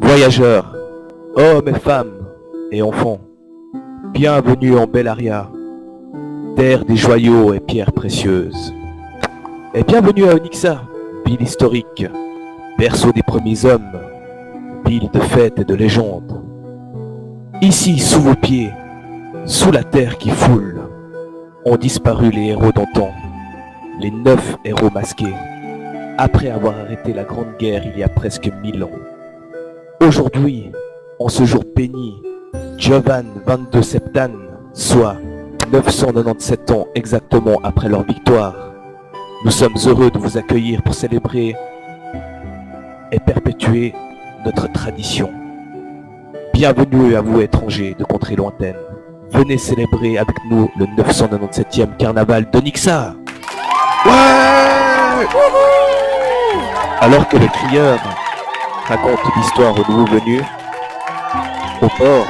Voyageurs, hommes et femmes et enfants, bienvenue en Bellaria, terre des joyaux et pierres précieuses. Et bienvenue à Onyxa, ville historique, berceau des premiers hommes, ville de fêtes et de légendes. Ici, sous vos pieds, sous la terre qui foule, ont disparu les héros d'antan, les 9 héros masqués, après avoir arrêté la Grande Guerre il y a presque 1000 ans. Aujourd'hui, en ce jour béni, Jovan 22 Septan, soit 997 ans exactement après leur victoire, nous sommes heureux de vous accueillir pour célébrer et perpétuer notre tradition. Bienvenue à vous étrangers de contrées lointaines. Venez célébrer avec nous le 997e carnaval d'Onyxa. Ouais! Alors que le crieur raconte l'histoire aux nouveaux venus, au port,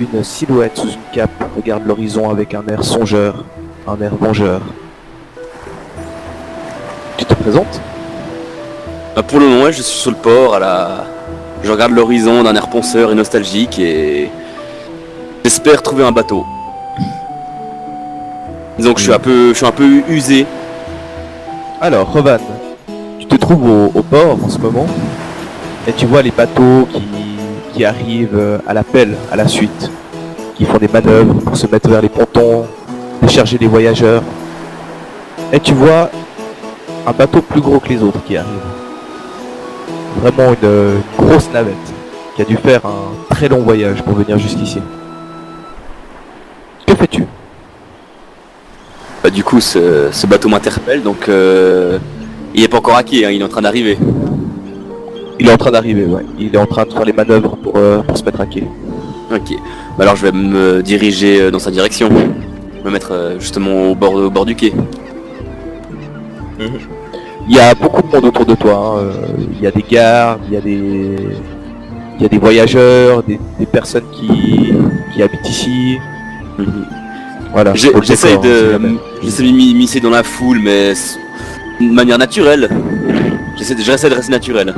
une silhouette sous une cape regarde l'horizon avec un air songeur, un air vengeur. Tu te présentes ? Pour le moment, je suis sur le port, je regarde l'horizon d'un air ponceur et nostalgique et j'espère trouver un bateau. Disons que je suis un peu usé. Alors, Rovan, tu te trouves au port en ce moment et tu vois les bateaux qui arrivent à la pelle, à la suite, qui font des manœuvres pour se mettre vers les pontons, décharger les voyageurs. Et tu vois un bateau plus gros que les autres qui arrive. Vraiment une grosse navette qui a dû faire un très long voyage pour venir jusqu'ici. Que fais-tu ? Du coup, ce bateau m'interpelle, donc il est pas encore acquis, hein, il est en train d'arriver. Il est en train d'arriver, ouais. Il est en train de faire les manœuvres pour se mettre à quai. Ok. Alors je vais me diriger dans sa direction. Me mettre justement au bord du quai. Il y a beaucoup de monde autour de toi, hein. Il y a des gardes, il y a des voyageurs, des personnes qui habitent ici. Voilà. J'essaie de m'immiscer dans la foule, mais de manière naturelle. J'essaie de rester naturel.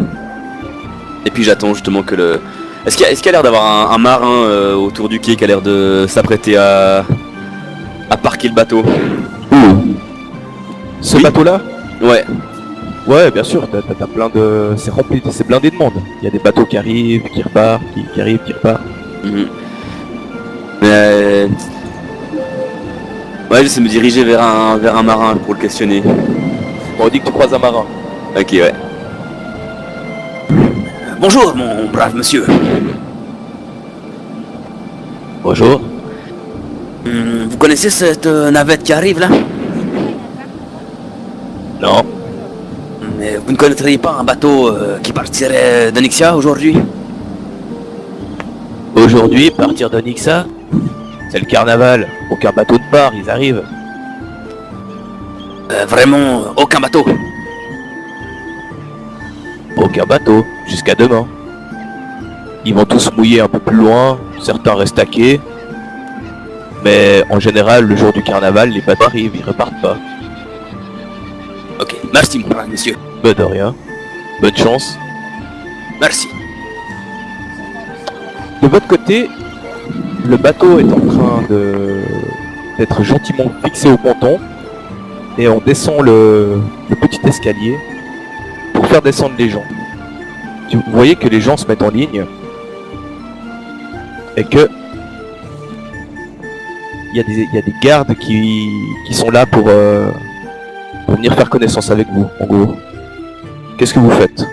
Et puis j'attends justement que le... Est-ce qu'il y a l'air d'avoir un marin autour du quai qui a l'air de s'apprêter à parquer le bateau? Ce Oui. bateau-là ? Ouais. Ouais, bien sûr, t'as plein de... C'est rempli, c'est blindé de monde. Il y a des bateaux qui arrivent, qui repartent, qui arrivent, qui repartent. Mais... Ouais, j'essaie de me diriger vers un marin pour le questionner. On dit que tu croises un marin. Ok, ouais. Bonjour, mon brave monsieur. Bonjour. Vous connaissez cette navette qui arrive là? Non. Mais vous ne connaîtriez pas un bateau qui partirait d'Onyxa aujourd'hui? Aujourd'hui, partir d'Onyxa, c'est le carnaval. Aucun bateau ne part, ils arrivent. Vraiment, aucun bateau? Aucun bateau, jusqu'à demain. Ils vont tous mouiller un peu plus loin, certains restent à quai. Mais en général, le jour du carnaval, les bateaux arrivent, ils repartent pas. Ok, merci mon brave monsieur. Bah de rien. Bonne chance. Merci. De votre côté, le bateau est en train d'être gentiment fixé au ponton. Et on descend le petit escalier pour faire descendre les gens. Vous voyez que les gens se mettent en ligne. Et que il y a des gardes qui sont là pour venir faire connaissance avec vous, en gros. Qu'est-ce que vous faites ?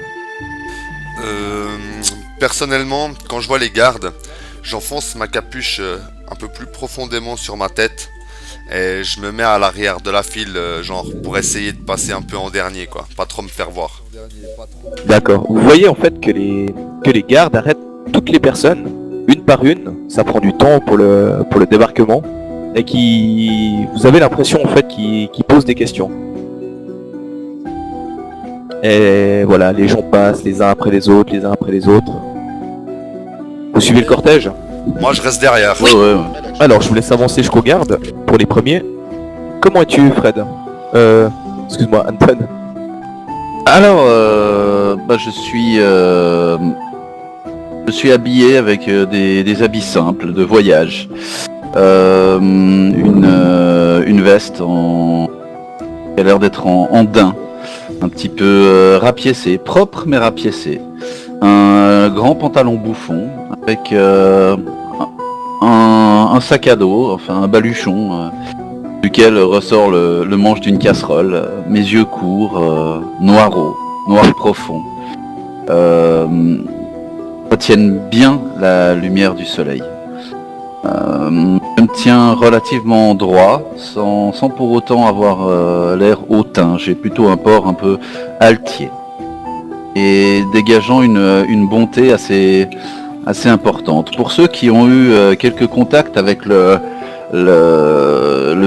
Personnellement, quand je vois les gardes, j'enfonce ma capuche un peu plus profondément sur ma tête et je me mets à l'arrière de la file, genre pour essayer de passer un peu en dernier, quoi, pas trop me faire voir. D'accord. Vous voyez en fait que les gardes arrêtent toutes les personnes, une par une. Ça prend du temps pour le débarquement. Et vous avez l'impression en fait qu'ils posent des questions. Et voilà, les gens passent les uns après les autres, les uns après les autres. Vous suivez le cortège ? Moi je reste derrière. Oui. Ouais. Alors je vous laisse avancer jusqu'aux gardes pour les premiers. Comment es-tu, Fred ? Excuse-moi, Anton. Alors, je suis habillé avec des habits simples de voyage. Une veste qui a l'air d'être en daim, un petit peu rapiécé, propre mais rapiécé. Un grand pantalon bouffon avec un sac à dos, enfin un baluchon, duquel ressort le manche d'une casserole. Mes yeux courts, noir profond, retiennent bien la lumière du soleil. Je me tiens relativement droit, sans pour autant avoir l'air hautain. J'ai plutôt un port un peu altier, et dégageant une bonté assez importante. Pour ceux qui ont eu quelques contacts avec le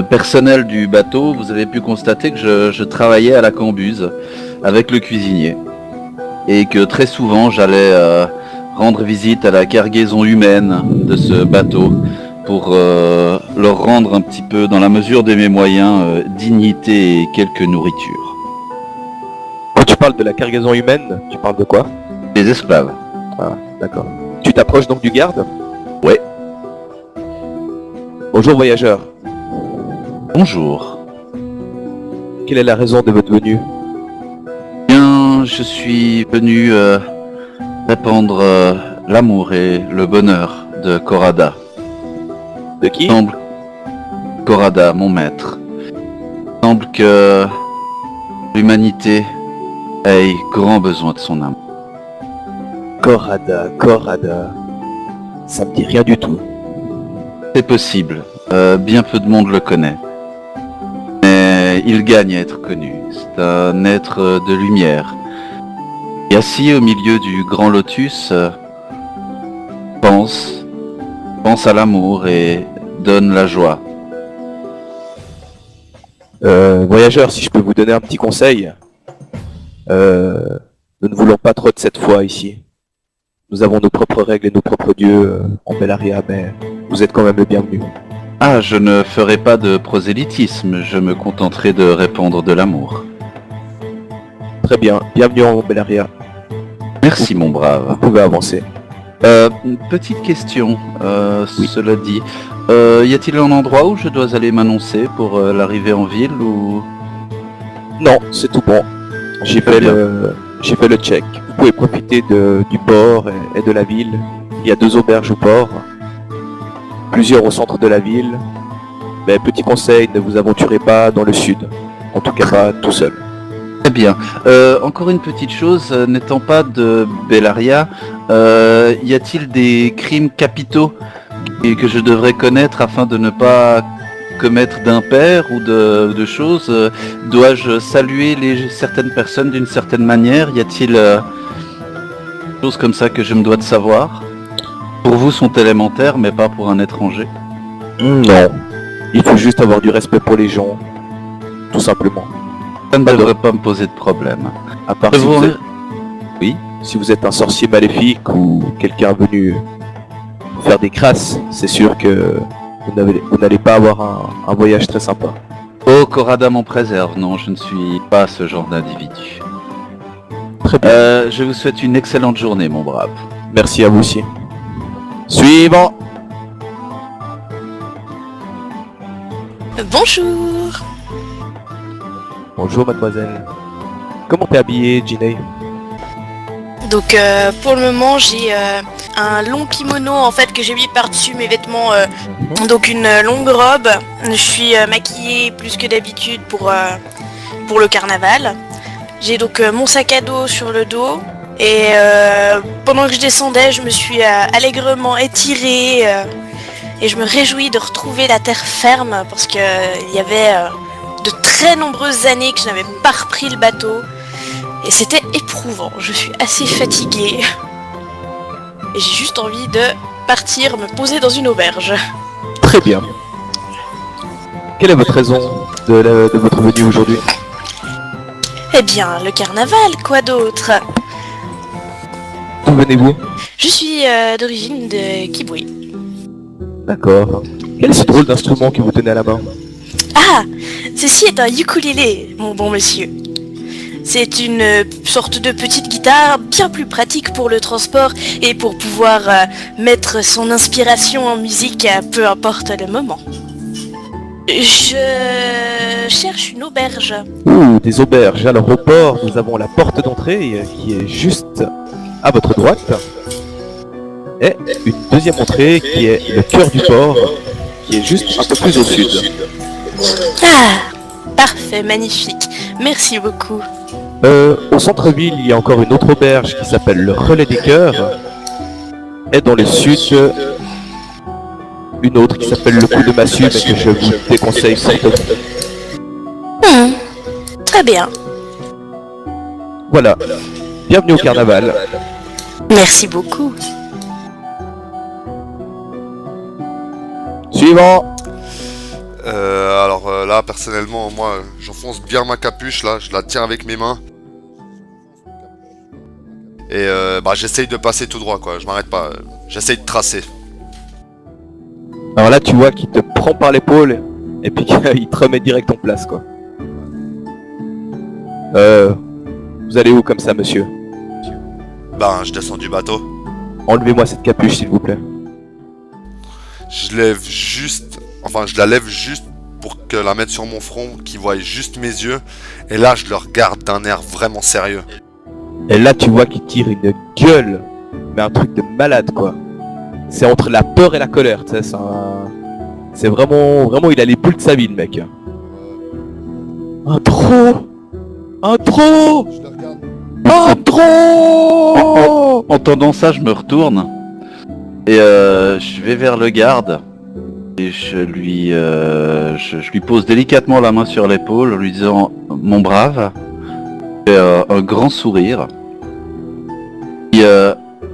personnel du bateau, vous avez pu constater que je travaillais à la cambuse avec le cuisinier, et que très souvent j'allais rendre visite à la cargaison humaine de ce bateau pour leur rendre un petit peu, dans la mesure de mes moyens, dignité et quelques nourritures. Quand tu parles de la cargaison humaine, tu parles de quoi? Des esclaves. Ah, d'accord. Tu t'approches donc du garde? Ouais. Bonjour voyageur. Bonjour. Quelle est la raison de votre venue? Bien, je suis venu répandre l'amour et le bonheur de Corada. De qui? Corada, mon maître. Il semble que l'humanité ait grand besoin de son amour. Corada. Ça me dit rien du tout. C'est possible, bien peu de monde le connaît. Mais il gagne à être connu. C'est un être de lumière. Et assis au milieu du grand lotus, pense à l'amour et donne la joie. Voyageur, si je peux vous donner un petit conseil, nous ne voulons pas trop de cette foi ici. Nous avons nos propres règles et nos propres dieux en Bellaria, mais vous êtes quand même le bienvenu. Ah, je ne ferai pas de prosélytisme, je me contenterai de répandre de l'amour. Très bien, bienvenue en Bellaria. Merci mon brave. Vous pouvez avancer. Une petite question, Oui. cela dit. Y a-t-il un endroit où je dois aller m'annoncer pour l'arrivée en ville ou... Non, c'est tout bon. J'ai Très fait bien. j'ai fait le check. Vous pouvez profiter du port et de la ville. Il y a 2 auberges au port, plusieurs au centre de la ville. Mais petit conseil, ne vous aventurez pas dans le sud. En tout cas pas tout seul. Très bien. Encore une petite chose, n'étant pas de Bellaria, y a-t-il des crimes capitaux que je devrais connaître afin de ne pas commettre d'impair ou de choses? Dois-je saluer certaines personnes d'une certaine manière? Y a-t-il des choses comme ça que je me dois de savoir? Pour vous sont élémentaires, mais pas pour un étranger. Non. Il faut juste avoir du respect pour les gens. Tout simplement. Ça ne devrait pas me poser de problème. À part Je si vous vous êtes... Oui, si vous êtes un sorcier maléfique ou quelqu'un venu faire des crasses, c'est sûr que vous n'allez pas avoir un voyage très sympa. Oh, Corada m'en préserve. Non, je ne suis pas ce genre d'individu. Très bien. Je vous souhaite une excellente journée, mon brave. Merci à vous aussi. Suivant. Bonjour. Bonjour mademoiselle. Comment t'es habillée, Ginei? Donc pour le moment j'ai un long kimono en fait que j'ai mis par-dessus mes vêtements, donc une longue robe. Je suis maquillée plus que d'habitude pour le carnaval. J'ai donc mon sac à dos sur le dos et pendant que je descendais je me suis allègrement étirée et je me réjouis de retrouver la terre ferme parce que il y avait de très nombreuses années que je n'avais pas repris le bateau. Et c'était éprouvant, je suis assez fatiguée. Et j'ai juste envie de partir me poser dans une auberge. Très bien. Quelle est votre raison de votre venue aujourd'hui? Eh bien, le carnaval, quoi d'autre? D'où venez-vous? Je suis d'origine de Kiboué. D'accord. Quel est ce drôle d'instrument que vous tenez à la main? Ah, ceci est un ukulélé, mon bon monsieur. C'est une sorte de petite guitare bien plus pratique pour le transport et pour pouvoir mettre son inspiration en musique, peu importe le moment. Je cherche une auberge. Ouh, des auberges. Alors au port, nous avons la porte d'entrée qui est juste à votre droite. Et une deuxième entrée qui est le cœur du port, qui est juste un peu plus au sud. Ah, parfait, magnifique. Merci beaucoup. Au centre-ville, il y a encore une autre auberge qui s'appelle le Relais des Cœurs. Et dans le sud, une autre qui s'appelle le Coup de Massue, mais que je vous déconseille fortement. Très bien. Voilà. Bienvenue au carnaval. Merci beaucoup. Suivant. Alors là, personnellement, moi, j'enfonce bien ma capuche, là, je la tiens avec mes mains. Et j'essaye de passer tout droit, quoi, je m'arrête pas, j'essaye de tracer. Alors là, tu vois qu'il te prend par l'épaule et puis qu'il te remet direct en place, quoi. Vous allez où comme ça, monsieur? Je descends du bateau. Enlevez-moi cette capuche, s'il vous plaît. Je lève juste, je la lève juste pour que la mette sur mon front, qu'il voie juste mes yeux. Et là, je le regarde d'un air vraiment sérieux. Et là, tu vois qu'il tire une gueule, mais un truc de malade, quoi. C'est entre la peur et la colère, tu sais, c'est vraiment, il a les boules de sa vie, le mec. Un trop. Je le regarde. Un trop. Entendant ça, je me retourne et je vais vers le garde et je lui pose délicatement la main sur l'épaule en lui disant mon brave, et, un grand sourire. Et,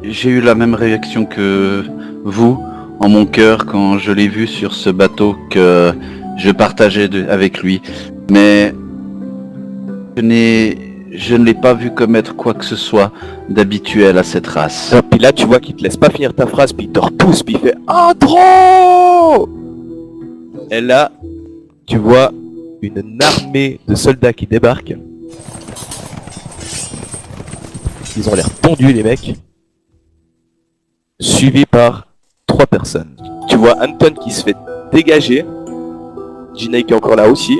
j'ai eu la même réaction que vous en mon cœur quand je l'ai vu sur ce bateau que je partageais avec lui, mais je ne l'ai pas vu commettre quoi que ce soit d'habituel à cette race. Puis là, tu vois qu'il te laisse pas finir ta phrase, puis il te repousse, puis il fait un trop. Et là, tu vois une armée de soldats qui débarquent. Ils ont l'air tendus, les mecs. Suivis par 3 personnes. Tu vois Anton qui se fait dégager. Gina qui est encore là aussi.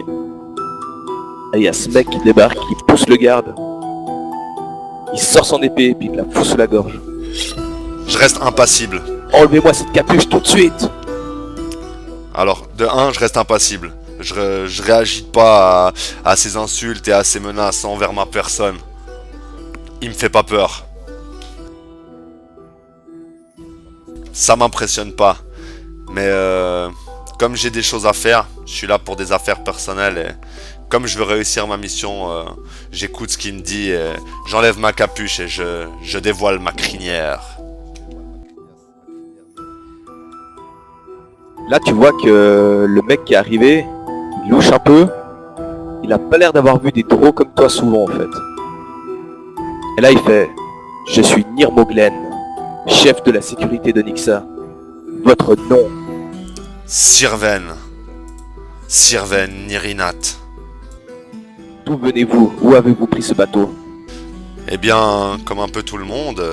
Et il y a ce mec qui débarque, qui pousse le garde. Il sort son épée et puis il la fout sous la gorge. Je reste impassible. Enlevez-moi cette capuche tout de suite. Alors, de 1, je reste impassible. Je réagis pas à ces insultes et à ces menaces envers ma personne. Il me fait pas peur. Ça m'impressionne pas. Mais comme j'ai des choses à faire, je suis là pour des affaires personnelles et comme je veux réussir ma mission, j'écoute ce qu'il me dit et j'enlève ma capuche et je dévoile ma crinière. Là, tu vois que le mec qui est arrivé, il louche un peu. Il a pas l'air d'avoir vu des drôles comme toi souvent, en fait. Et là, il fait « Je suis Nirmoglen, chef de la sécurité de Nixa. Votre nom ?» Sirven Nirinat. D'où venez-vous? Où avez-vous pris ce bateau? Eh bien, comme un peu tout le monde,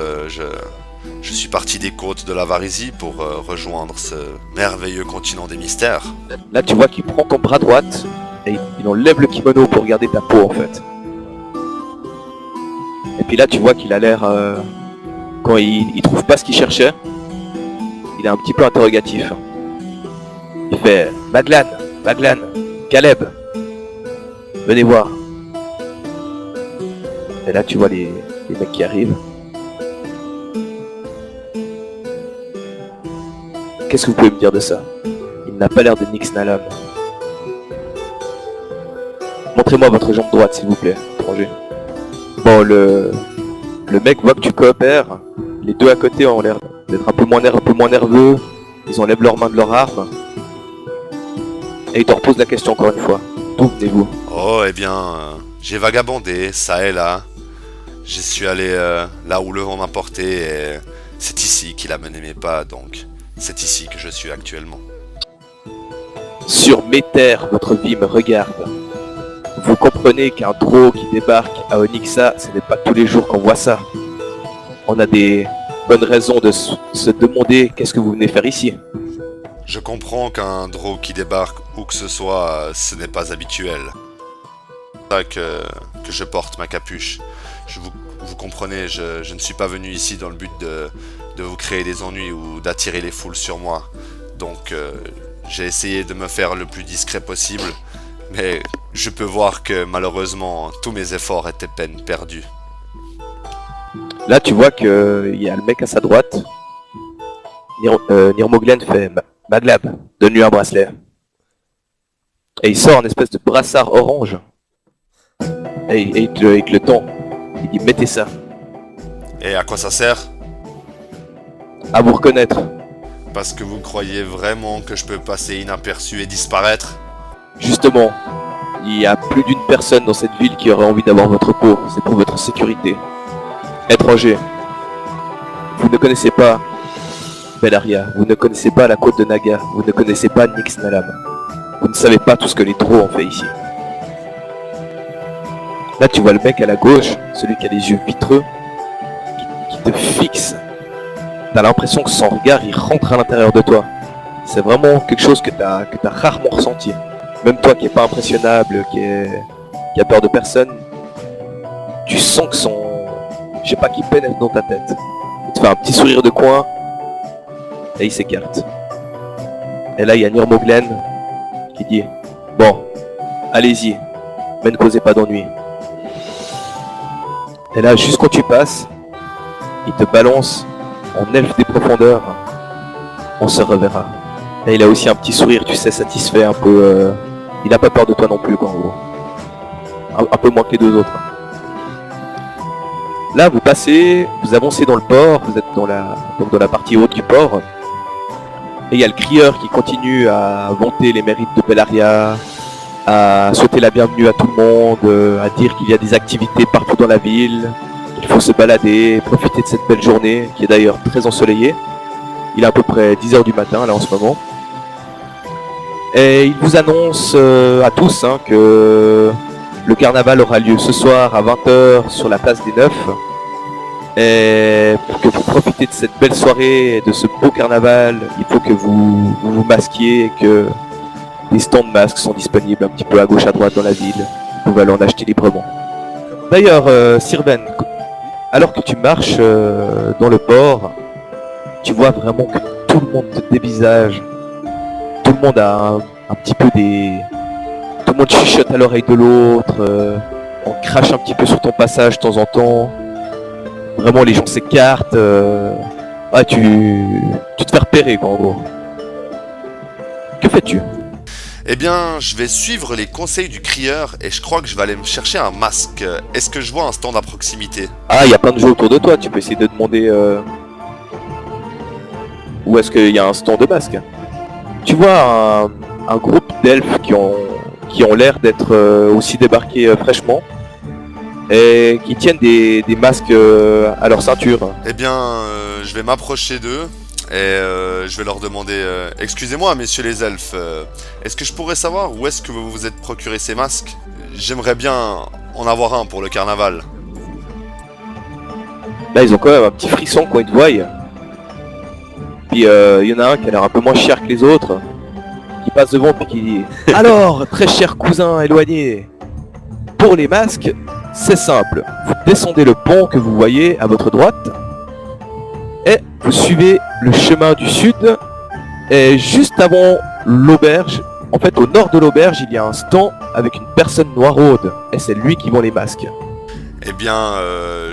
je suis parti des côtes de la Varisie pour rejoindre ce merveilleux continent des mystères. Là, tu vois qu'il prend ton bras droite et il enlève le kimono pour garder ta peau, en fait. Et puis là, tu vois qu'il a l'air... quand il trouve pas ce qu'il cherchait, il est un petit peu interrogatif. Il fait « Maglan, Caleb, venez voir. » Et là, tu vois les mecs qui arrivent. Qu'est-ce que vous pouvez me dire de ça? Il n'a pas l'air de Nix Nalam. Montrez-moi votre jambe droite, s'il vous plaît, étranger. Bon, le mec voit que tu coopères. Les deux à côté ont l'air d'être un peu moins nerveux. Ils enlèvent leurs mains de leur arme. Et il te repose la question encore une fois. D'où venez-vous? Oh, eh bien, j'ai vagabondé, ça et là. Je suis allé là où le vent m'a porté et c'est ici qu'il a mené mes pas, donc c'est ici que je suis actuellement. Sur mes terres, votre vie me regarde. vous comprenez qu'un drow qui débarque à Onyxa, ce n'est pas tous les jours qu'on voit ça. On a des bonnes raisons de se demander qu'est-ce que vous venez faire ici. Je comprends qu'un drow qui débarque où que ce soit, ce n'est pas habituel. C'est ça que je porte ma capuche. Vous comprenez, je ne suis pas venu ici dans le but de vous créer des ennuis ou d'attirer les foules sur moi. Donc j'ai essayé de me faire le plus discret possible, mais je peux voir que malheureusement tous mes efforts étaient peine perdus. Là, tu vois qu'il y a le mec à sa droite. Nirmoglen fait Maglab, donne-lui un bracelet. Et il sort une espèce de brassard orange. Et il te le tend. Il dit mettez ça. Et à quoi ça sert? À vous reconnaître. Parce que vous croyez vraiment que je peux passer inaperçu et disparaître? Justement, il y a plus d'une personne dans cette ville qui aurait envie d'avoir votre peau. C'est pour votre sécurité. Étranger, vous ne connaissez pas Bellaria, vous ne connaissez pas la côte de Naga, vous ne connaissez pas Nyx Nalam. Vous ne savez pas tout ce que les Drow ont fait ici. Là, tu vois le mec à la gauche, celui qui a les yeux vitreux, qui te fixe. T'as l'impression que son regard, il rentre à l'intérieur de toi. C'est vraiment quelque chose que t'as rarement ressenti. Même toi qui est pas impressionnable, qui a peur de personne, tu sens que je sais pas, qui pénètre dans ta tête. Il te fait un petit sourire de coin, et il s'écarte. Et là, il y a Nirmoglen qui dit « Bon, allez-y, mais ne causez pas d'ennui. » Et là, juste quand tu passes, il te balance en elfe des profondeurs. On se reverra. Et il a aussi un petit sourire, tu sais, satisfait, un peu... Il a pas peur de toi non plus, quoi, en gros. Un peu moins que les deux autres. Là, vous passez, vous avancez dans le port, vous êtes dans la partie haute du port. Et il y a le crieur qui continue à vanter les mérites de Bellaria, à souhaiter la bienvenue à tout le monde, à dire qu'il y a des activités partout dans la ville, qu'il faut se balader, profiter de cette belle journée, qui est d'ailleurs très ensoleillée. Il est à peu près 10h du matin, là, en ce moment. Et il vous annonce à tous que le carnaval aura lieu ce soir à 20h sur la place des Neufs. Et pour que vous profitez de cette belle soirée et de ce beau carnaval, il faut que vous vous masquiez et que des stands de masques sont disponibles un petit peu à gauche à droite dans la ville. Vous pouvez aller en acheter librement. D'ailleurs, Sirven, alors que tu marches dans le port, tu vois vraiment que tout le monde te dévisage. Tout le monde a un petit peu des... Tout le monde chuchote à l'oreille de l'autre, on crache un petit peu sur ton passage de temps en temps. Vraiment, les gens s'écartent. Ah, tu te fais repérer, quoi, en gros. Que fais-tu? Eh bien, je vais suivre les conseils du crieur et je crois que je vais aller me chercher un masque. Est-ce que je vois un stand à proximité? Ah, il y a plein de gens autour de toi. Tu peux essayer de demander où est-ce qu'il y a un stand de masques. Tu vois un groupe d'elfes qui ont l'air d'être aussi débarqués fraîchement. Et qui tiennent des masques à leur ceinture. Eh bien, je vais m'approcher d'eux et je vais leur demander excusez-moi, messieurs les elfes, est-ce que je pourrais savoir où est-ce que vous vous êtes procuré ces masques? J'aimerais bien en avoir un pour le carnaval. Là, ils ont quand même un petit frisson quand ils te voient. Puis il y en a un qui a l'air un peu moins cher que les autres, qui passe devant puis qui dit « Alors, très cher cousin éloigné, pour les masques, c'est simple, vous descendez le pont que vous voyez à votre droite et vous suivez le chemin du sud et juste avant l'auberge, en fait au nord de l'auberge, il y a un stand avec une personne noiraude et c'est lui qui vend les masques. » Eh bien,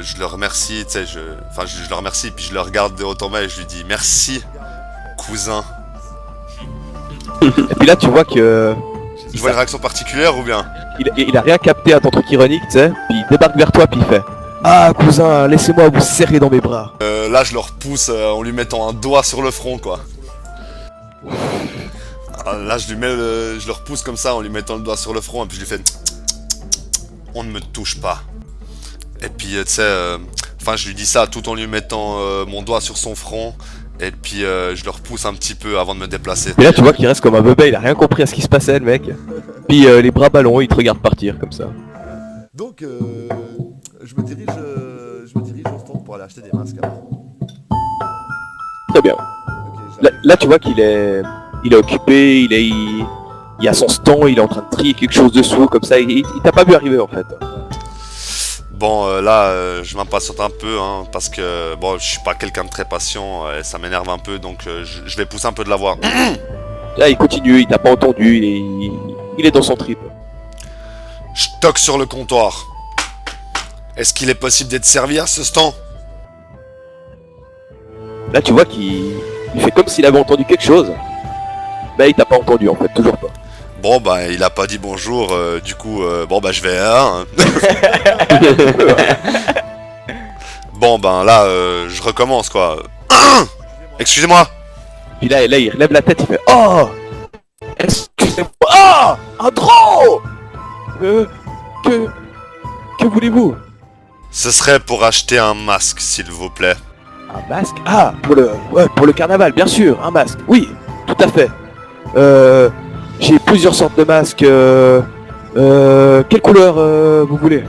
je le remercie, tu sais, je le remercie puis je le regarde de haut en bas et je lui dis merci, cousin. Et puis là tu vois que... Tu vois une réaction particulière ou bien? Il a rien capté à ton truc ironique, tu sais, puis il débarque vers toi, puis il fait « Ah, cousin, laissez-moi vous serrer dans mes bras. » Là, je le repousse en lui mettant un doigt sur le front, quoi. Là, je le repousse comme ça en lui mettant le doigt sur le front, et puis je lui fais « On ne me touche pas. » Et puis, tu sais, je lui dis ça tout en lui mettant mon doigt sur son front, et puis je le repousse un petit peu avant de me déplacer. Et là, tu vois qu'il reste comme un bébé, il a rien compris à ce qui se passait, le mec. Puis les bras ballants, il te regarde partir comme ça. Donc, je me dirige au stand pour aller acheter des masques. Alors. Très bien. Ok, Là, tu vois qu'il est occupé, il a son stand, il est en train de trier quelque chose dessous, comme ça, il t'a pas vu arriver en fait. Bon, là, je m'impatiente un peu, hein, parce que, bon, je suis pas quelqu'un de très patient, et ça m'énerve un peu, donc je vais pousser un peu de la voix. Là, il continue, il t'a pas entendu, il est dans son trip. Je toque sur le comptoir. Est-ce qu'il est possible d'être servi à ce stand? Là, tu vois qu'il fait comme s'il avait entendu quelque chose. Mais il t'a pas entendu en fait, toujours pas. Bon, bah, il a pas dit bonjour, du coup, bon, bah, je vais, hein. Bon, ben, là, je recommence, quoi. Excusez-moi. Puis là, il relève la tête, il fait Oh, excusez-moi. Oh, un drôle. Que voulez-vous? Ce serait pour acheter un masque, s'il vous plaît. Un masque? Ah, pour le carnaval, bien sûr, un masque. Oui, tout à fait. J'ai plusieurs sortes de masques. Quelle couleur vous voulez?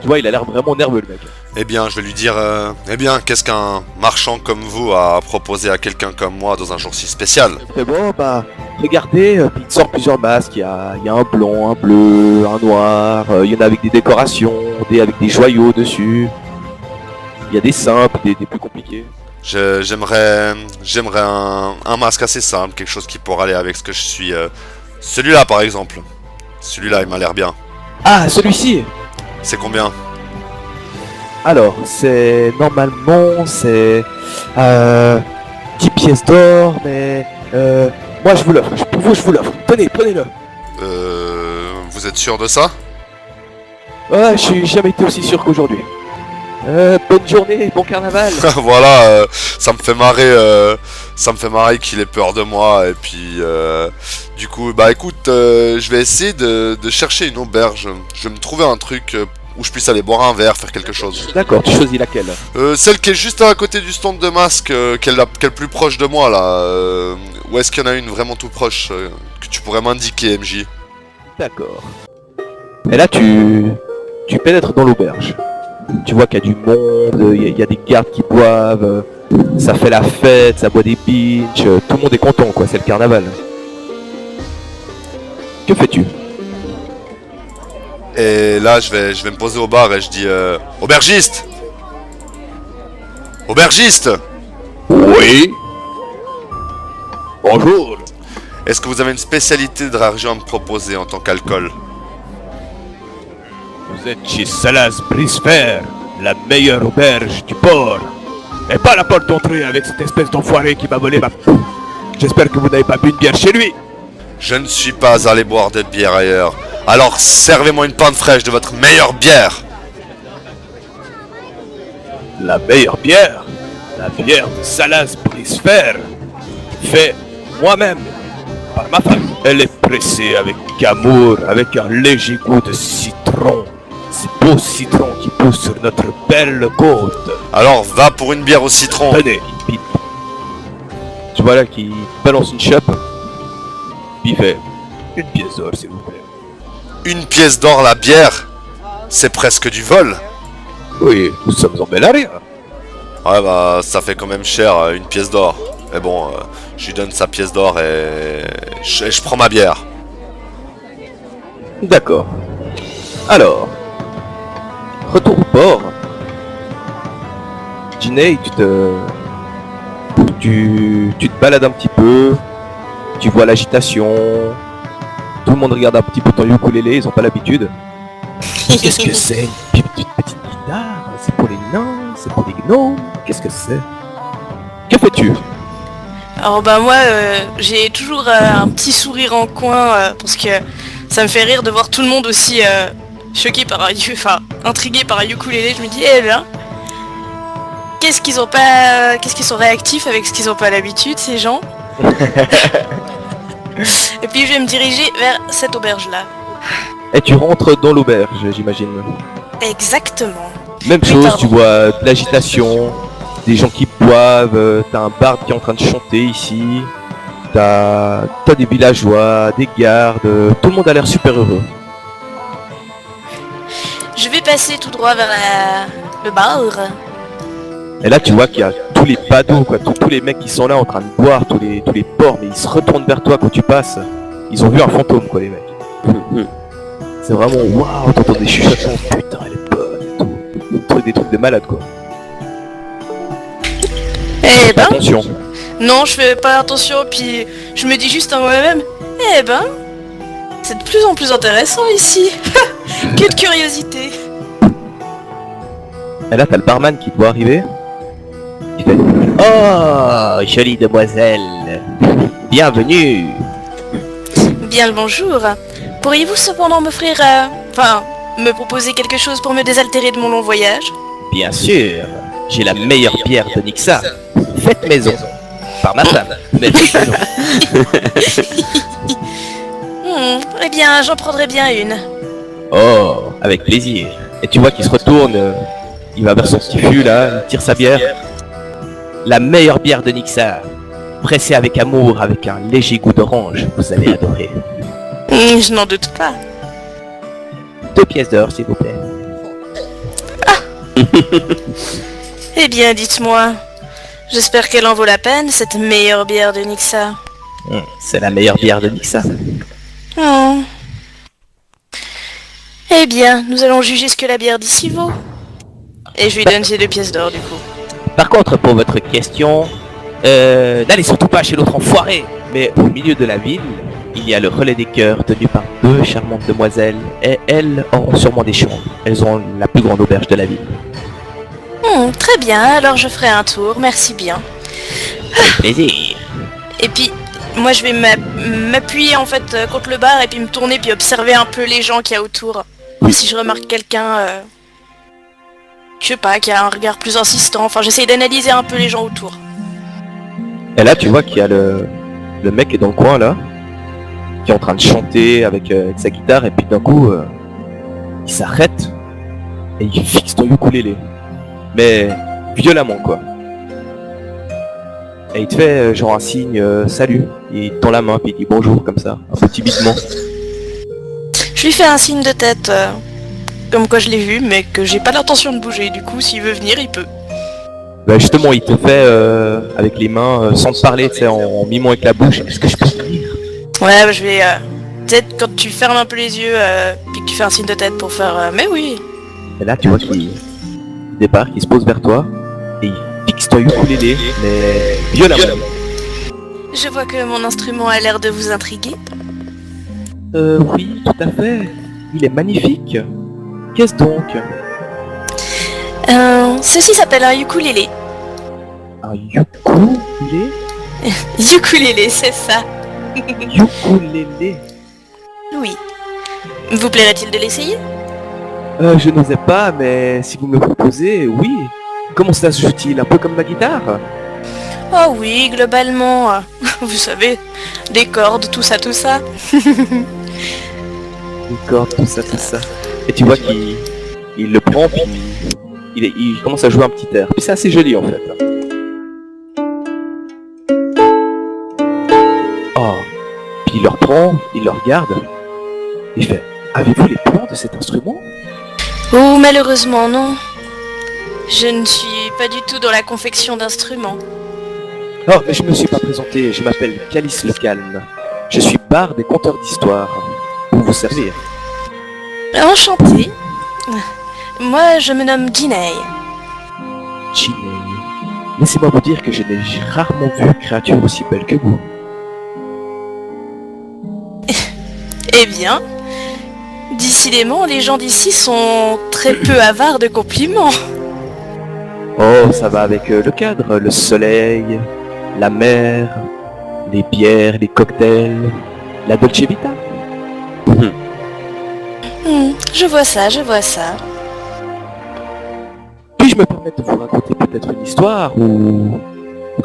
Tu vois, il a l'air vraiment nerveux, le mec. Eh bien, je vais lui dire, eh bien, qu'est-ce qu'un marchand comme vous a proposé à quelqu'un comme moi dans un jour si spécial? C'est bon, bah, regardez, puis il te sort plusieurs masques. Il y a un blanc, un bleu, un noir. Il y en a avec des décorations, avec des joyaux dessus. Il y a des simples, des plus compliqués. J'aimerais un masque assez simple, quelque chose qui pourra aller avec ce que je suis. Celui-là, par exemple. Celui-là, il m'a l'air bien. Ah, celui-ci. C'est combien? Alors, normalement, c'est 10 pièces d'or, mais moi je vous l'offre, pour vous je vous l'offre. Tenez, prenez-le. Vous êtes sûr de ça? Ouais, je suis jamais été aussi sûr qu'aujourd'hui. Bonne journée, bon carnaval. Voilà, ça me fait marrer qu'il ait peur de moi, et puis du coup, bah écoute, je vais essayer de chercher une auberge. Je vais me trouver un truc où je puisse aller boire un verre, faire quelque chose. D'accord, tu choisis laquelle? Celle qui est juste à côté du stand de masque, qui est plus proche de moi là. Ou est-ce qu'il y en a une vraiment tout proche que tu pourrais m'indiquer, MJ? D'accord. Et là, tu pénètres dans l'auberge. Tu vois qu'il y a du monde, il y a des gardes qui boivent, ça fait la fête, ça boit des binges, tout le monde est content quoi, c'est le carnaval. Que fais-tu? Et là, je vais me poser au bar et je dis aubergiste! Aubergiste! Oui. Bonjour. Est-ce que vous avez une spécialité de région à me proposer en tant qu'alcool? Vous êtes chez Salas Brisfer, la meilleure auberge du port. Et pas la porte d'entrée avec cette espèce d'enfoiré qui m'a volé ma... J'espère que vous n'avez pas bu une bière chez lui. Je ne suis pas allé boire de bière ailleurs. Alors servez-moi une pinte fraîche de votre meilleure bière. La meilleure bière? La bière de Salas Brisfer. Fait moi-même, par ma femme. Elle est pressée avec amour, avec un léger goût de citron. Ces beaux citrons qui poussent sur notre belle côte. Alors va pour une bière au citron. Tenez, puis tu vois là qu'il balance une chope. Puis il fait une pièce d'or s'il vous plaît. Une pièce d'or la bière? C'est presque du vol. Oui, nous sommes en Bellaria. Ouais bah ça fait quand même cher, une pièce d'or. Mais bon, je lui donne sa pièce d'or et je prends ma bière. D'accord. Alors, retour au port. Ginny, tu te balades un petit peu. Tu vois l'agitation. Tout le monde regarde un petit peu ton ukulélé, ils ont pas l'habitude. Qu'est-ce que c'est? Une petite guitare? C'est pour les nains? C'est pour les gnomes? Qu'est-ce que c'est? Que fais-tu? Alors bah moi j'ai toujours un petit sourire en coin parce que ça me fait rire de voir tout le monde aussi choqué par intrigué par un ukulélé. Je me dis là, qu'est-ce qu'ils sont réactifs avec ce qu'ils ont pas l'habitude ces gens. Et puis je vais me diriger vers cette auberge là. Et tu rentres dans l'auberge, j'imagine. Exactement. Même Oui, chose, pardon. tu vois de l'agitation, des gens qui boivent, t'as un barde qui est en train de chanter ici. t'as des villageois, des gardes, tout le monde a l'air super heureux. Je vais passer tout droit vers le bar. Et là, tu vois qu'il y a tous les badauds, quoi, tous les mecs qui sont là en train de boire, tous les porcs, mais ils se retournent vers toi quand tu passes. Ils ont vu un fantôme, quoi, les mecs. C'est vraiment waouh, t'entends des chuchotements, putain, elle est bonne et tout. Des trucs de malade, quoi. Eh ben, Attention. non, je fais pas attention, puis je me dis juste en moi-même, eh ben, c'est de plus en plus intéressant ici. Quelle curiosité. Et là, t'as le barman qui te voit arriver. Il fait oh, jolie demoiselle. Bienvenue. Bien le bonjour. Pourriez-vous cependant m'offrir, me proposer quelque chose pour me désaltérer de mon long voyage? Bien sûr, j'ai la meilleure bière de Nixa. Faite maison. Par ma femme. Mais faite maison. Eh bien, j'en prendrai bien une. Oh, avec plaisir. Et tu vois qu'il se retourne, il va vers son petit fût là, il tire sa bière. La meilleure bière de Nixa, pressée avec amour, avec un léger goût d'orange, vous allez adorer. Je n'en doute pas. 2 pièces d'or, s'il vous plaît. Eh bien, dites-moi, j'espère qu'elle en vaut la peine, cette meilleure bière de Nixa. C'est la meilleure bière de Nixa. Eh bien, nous allons juger ce que la bière d'ici vaut. Et je lui donne ses 2 pièces d'or, du coup. Par contre, pour votre question, n'allez surtout pas chez l'autre enfoiré. Mais au milieu de la ville, il y a le relais des cœurs tenu par 2 charmantes demoiselles. Et elles auront sûrement des chambres. Elles ont la plus grande auberge de la ville. Très bien, alors je ferai un tour, merci bien. Avec plaisir. Et puis, moi je vais m'appuyer en fait contre le bar et puis me tourner puis observer un peu les gens qu'il y a autour. Si je remarque quelqu'un, je sais pas, qui a un regard plus insistant, enfin j'essaie d'analyser un peu les gens autour. Et là, tu vois qu'il y a le mec qui est dans le coin là, qui est en train de chanter avec sa guitare, et puis d'un coup, il s'arrête et il fixe ton ukulélé. Mais violemment, quoi. Et il te fait genre un signe salut. Il tend la main, puis il dit bonjour, comme ça, un peu timidement. Je lui fais un signe de tête, comme quoi je l'ai vu, mais que j'ai pas l'intention de bouger. Du coup, s'il veut venir, il peut. Bah justement, il te fait avec les mains, sans te parler, tu sais, en mimant avec la bouche. Est-ce que je peux venir? Ouais, bah, je vais... peut-être quand tu fermes un peu les yeux, puis que tu fais un signe de tête pour faire... mais oui. Et là, tu vois qu'il débarque, il se pose vers toi, et il fixe ton ukulélé, mais violemment. Je vois que mon instrument a l'air de vous intriguer. Oui, tout à fait. Il est magnifique. Qu'est-ce donc? Ceci s'appelle un ukulélé. Un ukulélé? Ukulélé, c'est ça. Ukulélé. Oui. Vous plairait-il de l'essayer? Je n'osais pas, mais si vous me proposez, oui. Comment cela se joue-t-il? Un peu comme ma guitare? Oh oui, globalement, vous savez, des cordes, tout ça, tout ça. Des cordes, tout ça, tout ça. Et tu vois qu'il le prend, puis il commence à jouer un petit air. Puis c'est assez joli en fait. Oh, puis il le reprend, il le regarde. Il fait, avez-vous les plans de cet instrument? Oh, malheureusement, non. Je ne suis pas du tout dans la confection d'instruments. Oh, mais je me suis pas présenté, je m'appelle Calice le Calme. Je suis barde et conteur d'histoire. Pour vous servir. Enchanté. Moi, je me nomme Ginei. Ginei. Laissez-moi vous dire que je n'ai rarement vu une créature aussi belle que vous. Eh bien, décidément, les gens d'ici sont très peu avares de compliments. Oh, ça va avec le cadre, le soleil, la mer, les bières, les cocktails, la Dolce Vita. Je vois ça, je vois ça. Puis-je me permettre de vous raconter peut-être une histoire ou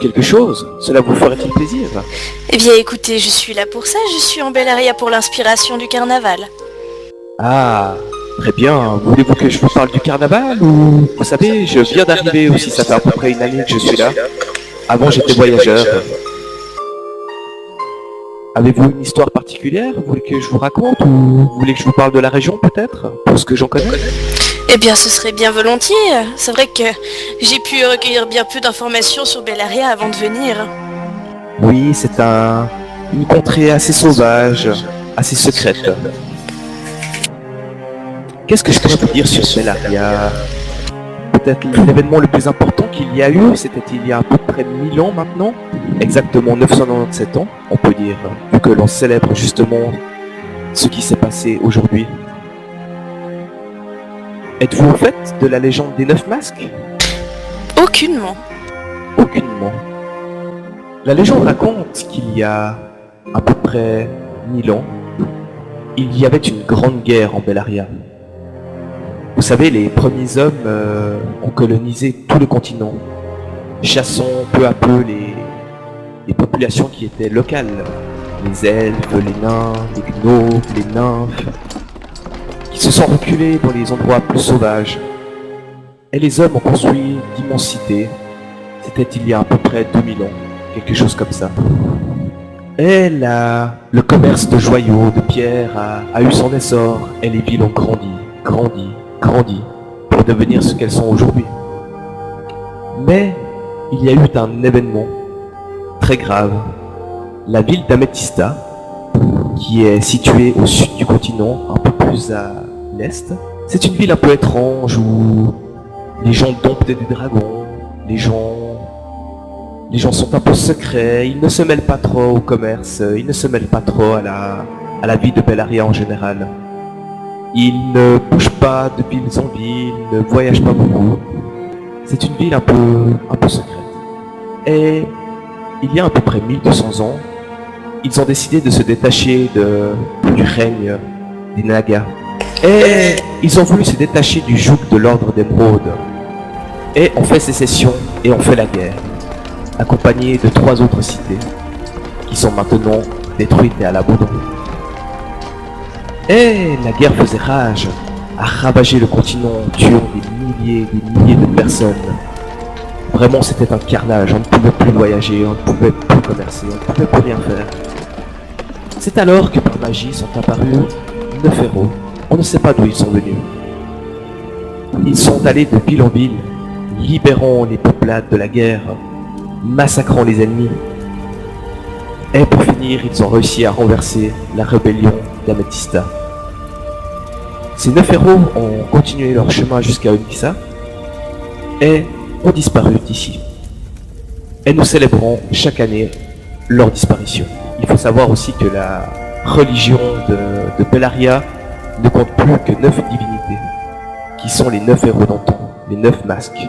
quelque chose? Cela vous ferait-il plaisir? Eh bien écoutez, je suis là pour ça, je suis en Bellaria pour l'inspiration du carnaval. Ah, très bien. Voulez-vous que je vous parle du carnaval ou... Vous savez, je viens d'arriver aussi, ça fait à peu près une année que je suis là. Avant j'étais voyageur. Avez-vous une histoire particulière? Vous voulez que je vous raconte ou vous voulez que je vous parle de la région peut-être? Pour ce que j'en connais? Eh bien, ce serait bien volontiers. C'est vrai que j'ai pu recueillir bien peu d'informations sur Bellaria avant de venir. Oui, c'est une contrée assez sauvage, assez secrète. Qu'est-ce que je pourrais vous dire sur Bellaria? Peut-être l'événement le plus important qu'il y a eu, c'était il y a à peu près 1000 ans maintenant, exactement 997 ans, on peut dire, vu que l'on célèbre justement ce qui s'est passé aujourd'hui. Êtes-vous au fait de la légende des 9 masques? Aucunement. Aucunement. La légende raconte qu'il y a à peu près 1000 ans, il y avait une grande guerre en Bellaria. Vous savez, les premiers hommes ont colonisé tout le continent, chassant peu à peu les populations qui étaient locales. Les elfes, les nains, les gnous, les nymphes, qui se sont reculés dans les endroits plus sauvages. Et les hommes ont construit d'immenses cités. C'était il y a à peu près 2000 ans, quelque chose comme ça. Et là, le commerce de joyaux, de pierres a eu son essor, et les villes ont grandi, pour devenir ce qu'elles sont aujourd'hui. Mais il y a eu un événement très grave. La ville d'Amethysta, qui est située au sud du continent, un peu plus à l'est, c'est une ville un peu étrange où les gens domptent des dragons, les gens sont un peu secrets, ils ne se mêlent pas trop au commerce, ils ne se mêlent pas trop à la vie de Bellaria en général. Ils ne bougent pas de ville en ville, ils ne voyagent pas beaucoup. C'est une ville un peu secrète. Et il y a à peu près 1200 ans, ils ont décidé de se détacher du règne des Nagas. Et ils ont voulu se détacher du joug de l'ordre d'Émeraude. Et ont fait sécession et ont fait la guerre, accompagnés de 3 autres cités, qui sont maintenant détruites et à l'abandon. Et la guerre faisait rage, a ravagé le continent, tuant des milliers de personnes. Vraiment, c'était un carnage, on ne pouvait plus voyager, on ne pouvait plus commercer, on ne pouvait plus rien faire. C'est alors que par magie sont apparus 9 héros. On ne sait pas d'où ils sont venus. Ils sont allés de ville en ville, libérant les peuplades de la guerre, massacrant les ennemis. Et pour finir, ils ont réussi à renverser la rébellion d'Amethysta. Ces 9 héros ont continué leur chemin jusqu'à Onyxa et ont disparu d'ici. Et nous célébrons chaque année leur disparition. Il faut savoir aussi que la religion de Bellaria ne compte plus que 9 divinités, qui sont les 9 héros d'antan, les 9 masques.